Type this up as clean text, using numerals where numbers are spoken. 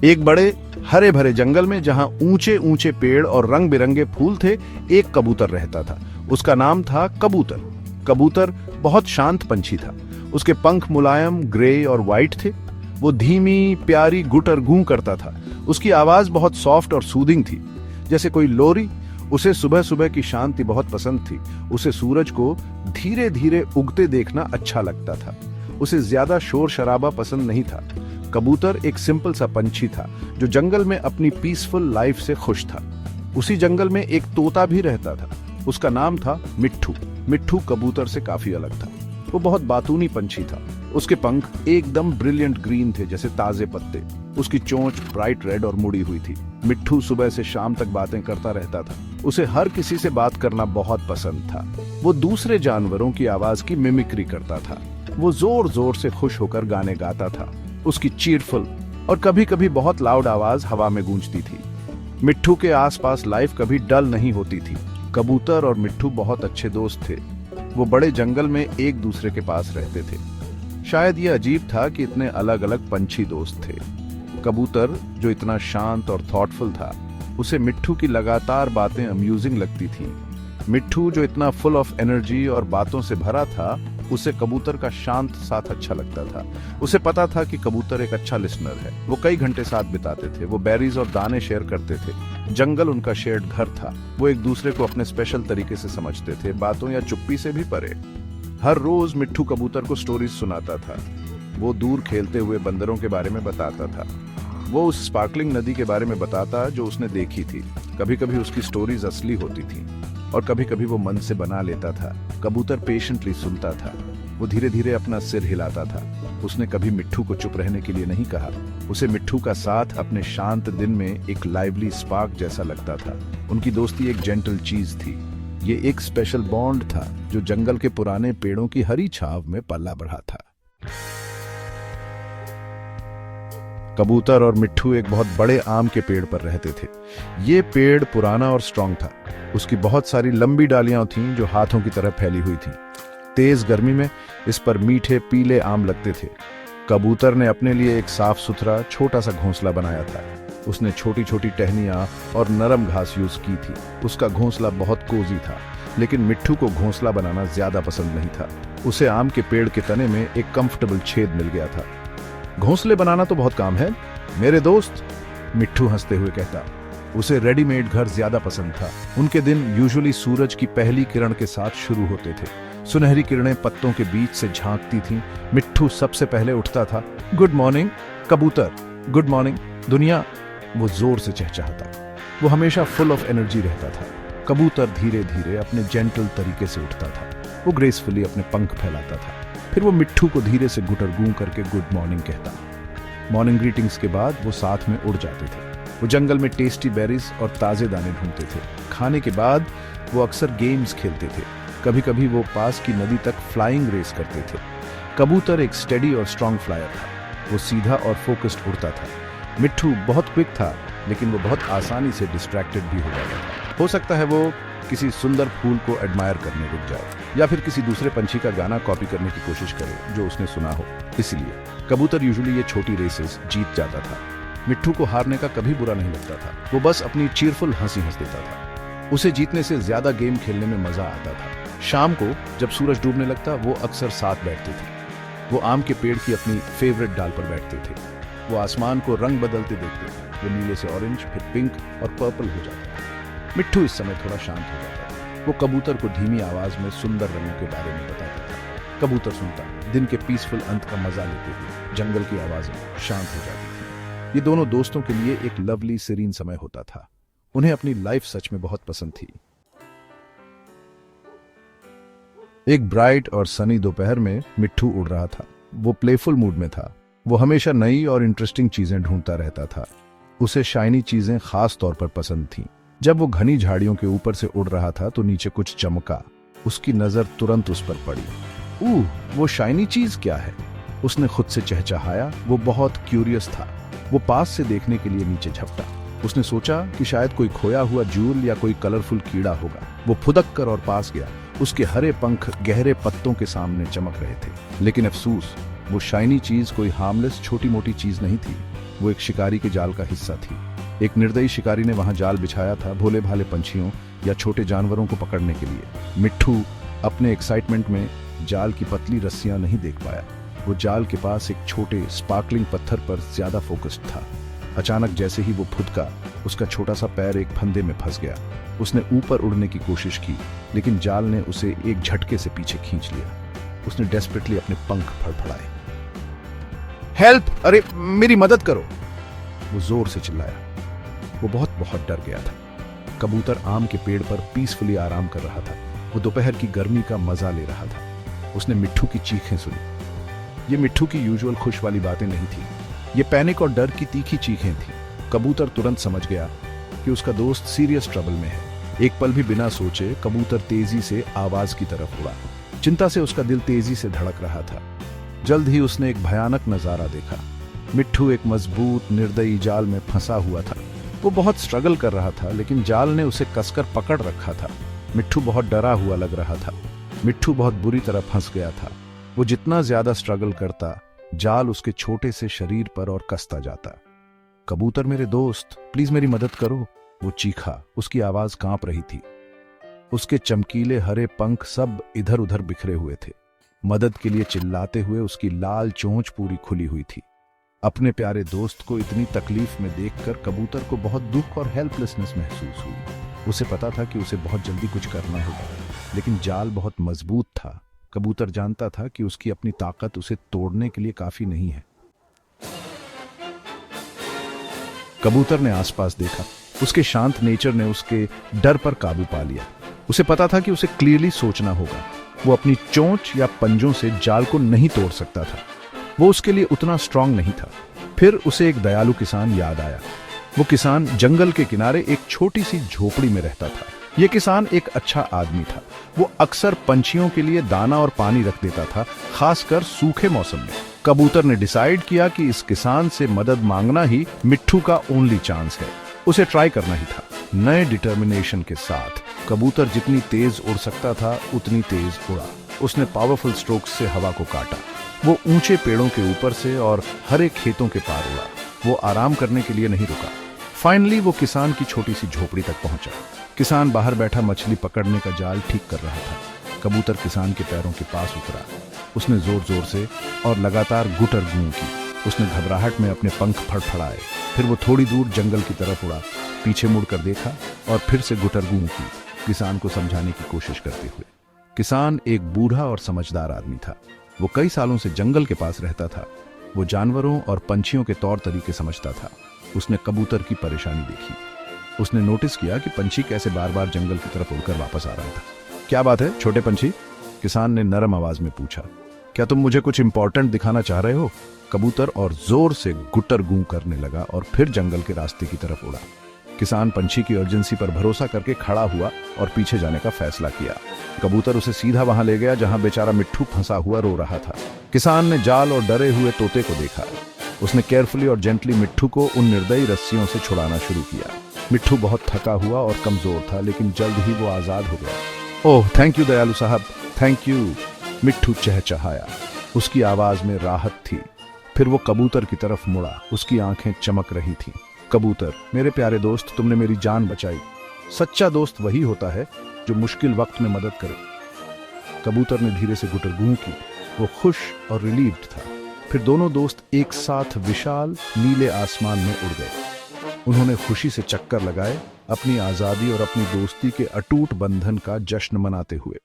एक बड़े हरे भरे जंगल में जहां ऊंचे ऊंचे पेड़ और रंग बिरंगे फूल थे, एक कबूतर रहता था। उसका नाम था कबूतर। कबूतर बहुत शांत पंछी था। उसके पंख मुलायम ग्रे और व्हाइट थे। वो धीमी प्यारी गुटर गूं करता था। उसकी आवाज बहुत सॉफ्ट और सूदिंग थी, जैसे कोई लोरी। उसे सुबह सुबह की शांति बहुत पसंद थी। उसे सूरज को धीरे धीरे उगते देखना अच्छा लगता था। उसे ज्यादा शोर शराबा पसंद नहीं था। कबूतर एक सिंपल सा पंछी था जो जंगल में अपनी पीसफुल लाइफ से खुश था। उसी जंगल में एक तोता भी रहता था। उसका नाम था मिट्ठू। मिट्ठू कबूतर से काफी अलग था। वो बहुत बातूनी पंछी था। उसके पंख एकदम ब्रिलियंट ग्रीन थे, जैसे ताजे पत्ते। उसकी चोंच ब्राइट रेड और मुड़ी हुई थी। मिट्ठू सुबह से शाम तक बातें करता रहता था। उसे हर किसी से बात करना बहुत पसंद था। वो दूसरे जानवरों की आवाज की मिमिक्री करता था। वो जोर जोर से खुश होकर गाने गाता था। उसकी चीरफुल और कभी कभी बहुत लाउड आवाज हवा में गूंजती थी। मिट्ठू के आसपास लाइफ कभी डल नहीं होती थी। कबूतर और मिट्ठू बहुत अच्छे दोस्त थे। वो बड़े जंगल में एक दूसरे के पास रहते थे। शायद ये अजीब था कि इतने अलग अलग पंछी दोस्त थे। कबूतर, जो इतना शांत और थॉटफुल था, उसे मिट्ठू की लगातार बातें अम्यूजिंग लगती थीं। मिट्ठू, जो इतना फुल ऑफ एनर्जी और बातों से भरा था, उसे कबूतर का शांत साथ अच्छा लगता था। उसे पता था कि कबूतर एक अच्छा लिसनर है। वो कई घंटे साथ बिताते थे। वो बेरीज और दाने शेयर करते थे। जंगल उनका शेयर्ड घर था। वो एक दूसरे को अपने स्पेशल तरीके से समझते थे, बातों या चुप्पी से भी परे। हर रोज मिट्ठू कबूतर को स्टोरीज सुनाता था। वो दूर खेलते हुए बंदरों के बारे में बताता था। वो उस स्पार्कलिंग नदी के बारे में बताता जो उसने देखी थी। कभी कभी उसकी स्टोरीज असली होती थी और कभी कभी वो मन से बना लेता था। कबूतर पेशेंटली सुनता था। वो धीरे धीरे अपना सिर हिलाता था। उसने कभी मिट्ठू को चुप रहने के लिए नहीं कहा। उसे मिट्ठू का साथ अपने शांत दिन में एक लाइवली स्पार्क जैसा लगता था। उनकी दोस्ती एक जेंटल चीज थी। ये एक स्पेशल बॉन्ड था जो जंगल के पुराने पेड़ों की हरी छाव में पला बढ़ा था। कबूतर और मिट्ठू एक बहुत बड़े आम के पेड़ पर रहते थे। ये पेड़ पुराना और स्ट्रांग था। उसकी बहुत सारी लंबी डालियां थीं जो हाथों की तरह फैली हुई थीं। तेज गर्मी में इस पर मीठे पीले आम लगते थे। कबूतर ने अपने लिए एक साफ सुथरा छोटा सा घोंसला बनाया था। उसने छोटी छोटी टहनियां और नरम घास यूज की थी। उसका घोंसला बहुत कोजी था, लेकिन मिट्ठू को घोंसला बनाना ज्यादा पसंद नहीं था। उसे आम के पेड़ के तने में एक कंफर्टेबल छेद मिल गया था। घोंसले बनाना तो बहुत काम है मेरे दोस्त, मिट्ठू हंसते हुए कहता। उसे रेडीमेड घर ज्यादा पसंद था। उनके दिन यूजुअली सूरज की पहली किरण के साथ शुरू होते थे। सुनहरी किरणें पत्तों के बीच से झांकती थीं। मिट्ठू सबसे पहले उठता था। गुड मॉर्निंग कबूतर, गुड मॉर्निंग दुनिया। वो जोर से चहचहाता। वो हमेशा फुल ऑफ एनर्जी रहता था। कबूतर धीरे धीरे अपने जेंटल तरीके से उठता था। वो ग्रेसफुली अपने पंख फैलाता था। फिर वो मिट्ठू को धीरे से गुटर गूं करके गुड मॉर्निंग कहता। मॉर्निंग ग्रीटिंग्स के बाद वो साथ में उड़ जाते थे। वो जंगल में टेस्टी बेरीज और ताजे दाने ढूंढते थे। खाने के बाद वो अक्सर गेम्स खेलते थे। कभी कभी वो पास की नदी तक फ्लाइंग रेस करते थे। कबूतर एक स्टेडी और स्ट्रांग फ्लायर था। वो सीधा और फोकस्ड उड़ता था। मिट्ठू बहुत क्विक था, लेकिन वो बहुत आसानी से डिस्ट्रैक्टेड भी हो जाता था। हो सकता है वो किसी सुंदर फूल को एडमायर करने रुक जाए या फिर किसी दूसरे पंछी का गाना कॉपी करने की कोशिश करे जो उसने सुना हो। इसलिए कबूतर यूजुअली ये छोटी रेसेस जीत जाता था। मिट्ठू को हारने का कभी बुरा नहीं लगता था। वो बस अपनी चीरफुल हंसी हंस देता था। उसे जीतने से ज्यादा गेम खेलने में मजा आता था। शाम को जब सूरज डूबने लगता, वो अक्सर साथ बैठते थे। वो आम के पेड़ की अपनी फेवरेट डाल पर बैठते थे। वो आसमान को रंग बदलते देखते थे। वो नीले से ऑरेंज, फिर पिंक और पर्पल हो जाता था। मिट्ठू इस समय थोड़ा शांत हो जाता था। वो कबूतर को धीमी आवाज में सुंदर रंगों के बारे में बताता था। कबूतर सुनता, दिन के पीसफुल अंत का मजा लेते हुए। जंगल की आवाजें शांत हो जाती थी। ये दोनों दोस्तों के लिए एक लवली सीरीन समय होता था। उन्हें अपनी लाइफ सच में बहुत पसंद थी। एक ब्राइट और सनी दोपहर में मिट्ठू उड़ रहा था। वो प्लेफुल मूड में था। वो हमेशा नई और इंटरेस्टिंग चीजें ढूंढता रहता था। उसे शाइनी चीजें खास तौर पर पसंद थीं। जब वो घनी झाड़ियों के ऊपर से उड़ रहा था तो नीचे कुछ चमका। उसकी नजर तुरंत उस पर पड़ी। वो शाइनी चीज क्या है? उसने खुद से चहचहाया। वो बहुत क्यूरियस था। वो पास से देखने के लिए नीचे झपटा। उसने सोचा कि शायद कोई खोया हुआ जूल या कोई कलरफुल कीड़ा होगा। वो फुदक कर और पास गया। उसके हरे पंख गहरे पत्तों के सामने चमक रहे थे। लेकिन अफसोस, वो शाइनी चीज कोई हार्मलेस छोटी मोटी चीज नहीं थी, वो एक शिकारी के जाल का हिस्सा थी। एक निर्दयी शिकारी ने वहां जाल बिछाया था भोले भाले पंछियों या छोटे जानवरों को पकड़ने के लिए। मिट्ठू अपने एक्साइटमेंट में जाल की पतली रस्सियां नहीं देख पाया। वो जाल के पास एक छोटे स्पार्कलिंग पत्थर पर ज्यादा फोकस्ड था। अचानक जैसे ही वो फुदका, उसका छोटा सा पैर एक फंदे में फंस गया। उसने ऊपर उड़ने की कोशिश की, लेकिन जाल ने उसे एक झटके से पीछे खींच लिया। उसने डेस्परेटली अपने पंख फड़फड़ाए। हेल्प! अरे मेरी मदद करो! वो जोर से चिल्लाया। वो बहुत बहुत डर गया था। कबूतर आम के पेड़ पर पीसफुली आराम कर रहा था। वो दोपहर की गर्मी का मजा ले रहा था। उसने मिट्ठू की चीखें सुनी। ये मिट्ठू की यूजुअल खुश वाली बातें नहीं थी, ये पैनिक और डर की तीखी चीखें थी। कबूतर तुरंत समझ गया कि उसका दोस्त सीरियस ट्रबल में है। एक पल भी बिना सोचे कबूतर तेजी से आवाज की तरफ उड़ा। चिंता से उसका दिल तेजी से धड़क रहा था। जल्द ही उसने एक भयानक नजारा देखा। मिट्ठू एक मजबूत निर्दयी जाल में फंसा हुआ था। वो बहुत स्ट्रगल कर रहा था, लेकिन जाल ने उसे कसकर पकड़ रखा था। मिट्ठू बहुत डरा हुआ लग रहा था। मिट्ठू बहुत बुरी तरह फंस गया था। वो जितना ज्यादा स्ट्रगल करता, जाल उसके छोटे से शरीर पर और कसता जाता। कबूतर मेरे दोस्त, प्लीज मेरी मदद करो, वो चीखा। उसकी आवाज कांप रही थी। उसके चमकीले हरे पंख सब इधर उधर बिखरे हुए थे। मदद के लिए चिल्लाते हुए उसकी लाल चोंच पूरी खुली हुई थी। अपने प्यारे दोस्त को इतनी तकलीफ में देखकर कबूतर को बहुत दुख और हेल्पलेसनेस महसूस हुई। उसे पता था कि उसे बहुत जल्दी कुछ करना होगा, लेकिन जाल बहुत मजबूत था। कबूतर जानता था कि उसकी अपनी ताकत उसे तोड़ने के लिए काफी नहीं है। कबूतर ने आसपास देखा। उसके शांत नेचर ने उसके डर पर काबू पा लिया। उसे पता था कि उसे क्लियरली सोचना होगा। वो अपनी चोंच या पंजों से जाल को नहीं तोड़ सकता था। वो उसके लिए उतना स्ट्रांग नहीं था। फिर उसे एक दयालु किसान याद आया। वो किसान जंगल के किनारे एक छोटी सी झोपड़ी में रहता था। ये किसान एक अच्छा आदमी था। वो अक्सर पंछियों के लिए दाना और पानी रख देता था, खासकर सूखे मौसम में। कबूतर ने डिसाइड किया कि इस किसान से मदद मांगना ही मिट्ठू का ओनली चांस है। उसे ट्राई करना ही था। नए डिटर्मिनेशन के साथ कबूतर जितनी तेज उड़ सकता था उतनी तेज उड़ा। उसने पावरफुल स्ट्रोक्स से हवा को काटा। वो ऊंचे पेड़ों के ऊपर से और हरे खेतों के पार उड़ा। वो आराम करने के लिए नहीं रुका। फाइनली वो किसान की छोटी सी झोपड़ी तक पहुंचा। किसान बाहर बैठा मछली पकड़ने का जाल ठीक कर रहा था। कबूतर किसान के पैरों के पास उतरा। उसने जोर जोर से और लगातार गुटर गूं की। उसने घबराहट में अपने पंख फड़फड़ाए। फिर वो थोड़ी दूर जंगल की तरफ उड़ा, पीछे मुड़कर देखा और फिर से गुटर गूं की, किसान को समझाने की कोशिश करते हुए। किसान एक बूढ़ा और समझदार आदमी था। वो कई सालों से जंगल के पास रहता था। वो जानवरों और पंछियों के तौर तरीके समझता था। उसने कबूतर की परेशानी देखी। उसने नोटिस किया कि पंछी कैसे बार बार जंगल की तरफ उड़कर वापस आ रहा था। क्या बात है छोटे पंछी? किसान ने नरम आवाज में पूछा। क्या तुम मुझे कुछ इंपॉर्टेंट दिखाना चाह रहे हो? कबूतर और जोर से गुटर गूं करने लगा और फिर जंगल के रास्ते की तरफ उड़ा। किसान पंछी की अर्जेंसी पर भरोसा करके खड़ा हुआ और पीछे जाने का फैसला किया। कबूतर उसे सीधा वहां ले गया जहां बेचारा मिट्ठू फंसा हुआ रो रहा था। किसान ने जाल और डरे हुए तोते को देखा। उसने केयरफुली और जेंटली मिट्ठू को उन निर्दयी रस्सियों से छुड़ाना शुरू किया। मिट्ठू बहुत थका हुआ और कमजोर था, लेकिन जल्द ही वो आजाद हो गया। ओह थैंक यू दयालु साहब, थैंक यू, मिट्ठू चहचहाया। उसकी आवाज में राहत थी। फिर वो कबूतर की तरफ मुड़ा। उसकी आंखें चमक रही थीं। कबूतर मेरे प्यारे दोस्त, तुमने मेरी जान बचाई। सच्चा दोस्त वही होता है जो मुश्किल वक्त में मदद करे। कबूतर ने धीरे से गुटर गूं की। वो खुश और रिलीव्ड था। फिर दोनों दोस्त एक साथ विशाल नीले आसमान में उड़ गए। उन्होंने खुशी से चक्कर लगाए, अपनी आजादी और अपनी दोस्ती के अटूट बंधन का जश्न मनाते हुए।